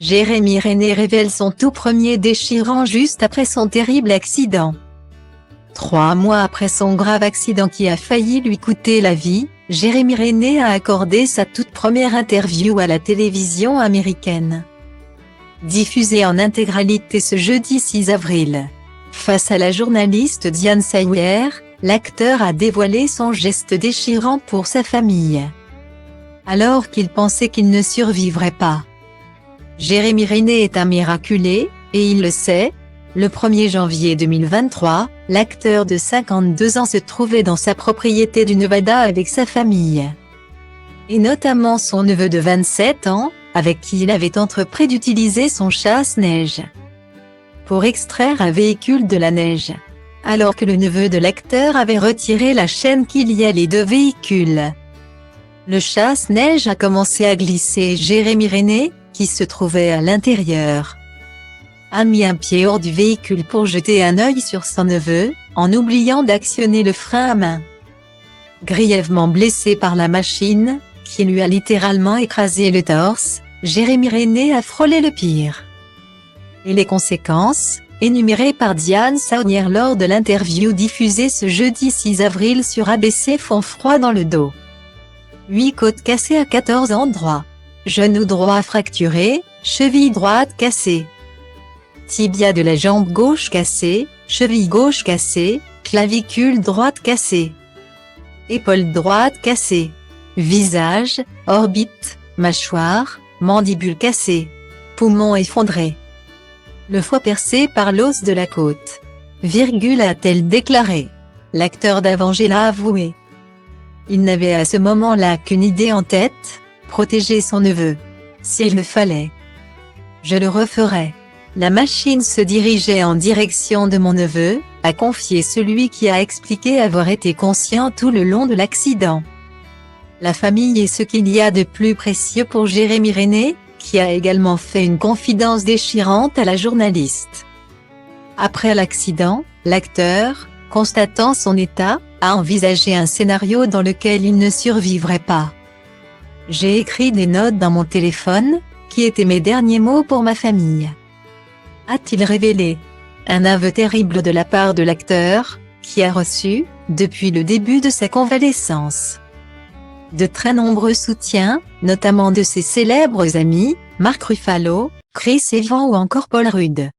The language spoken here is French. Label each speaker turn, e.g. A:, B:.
A: Jérémy Rennais révèle son tout premier déchirant juste après son terrible accident. 3 mois après son grave accident qui a failli lui coûter la vie, Jérémy Rennais a accordé sa toute première interview à la télévision américaine. Diffusée en intégralité ce jeudi 6 avril. Face à la journaliste Diane Sawyer, l'acteur a dévoilé son geste déchirant pour sa famille. Alors qu'il pensait qu'il ne survivrait pas. Jérémy Rennais est un miraculé, et il le sait. Le 1er janvier 2023, l'acteur de 52 ans se trouvait dans sa propriété du Nevada avec sa famille. Et notamment son neveu de 27 ans, avec qui il avait entrepris d'utiliser son chasse-neige pour extraire un véhicule de la neige. Alors que le neveu de l'acteur avait retiré la chaîne qui liait les deux véhicules. Le chasse-neige a commencé à glisser et Jérémy Rennais, qui se trouvait à l'intérieur, a mis un pied hors du véhicule pour jeter un œil sur son neveu, en oubliant d'actionner le frein à main. Grièvement blessé par la machine, qui lui a littéralement écrasé le torse, Jérémy Rennais a frôlé le pire. Et les conséquences, énumérées par Diane Sawyer lors de l'interview diffusée ce jeudi 6 avril sur ABC font froid dans le dos. 8 côtes cassées à 14 endroits. Genou droit fracturé, cheville droite cassée. Tibia de la jambe gauche cassée, cheville gauche cassée, clavicule droite cassée. Épaule droite cassée. Visage, orbite, mâchoire, mandibule cassée. Poumon effondré. Le foie percé par l'os de la côte. A-t-elle déclaré. L'acteur d'Avengers l'a avoué. Il n'avait à ce moment-là qu'une idée en tête, protéger son neveu. S'il le fallait, je le referais. La machine se dirigeait en direction de mon neveu, a confié celui qui a expliqué avoir été conscient tout le long de l'accident. La famille est ce qu'il y a de plus précieux pour Jérémy Rennais, qui a également fait une confidence déchirante à la journaliste. Après l'accident, l'acteur, constatant son état, a envisagé un scénario dans lequel il ne survivrait pas. J'ai écrit des notes dans mon téléphone, qui étaient mes derniers mots pour ma famille. A-t-il révélé. Un aveu terrible de la part de l'acteur, qui a reçu, depuis le début de sa convalescence, de très nombreux soutiens, notamment de ses célèbres amis, Mark Ruffalo, Chris Evans ou encore Paul Rudd.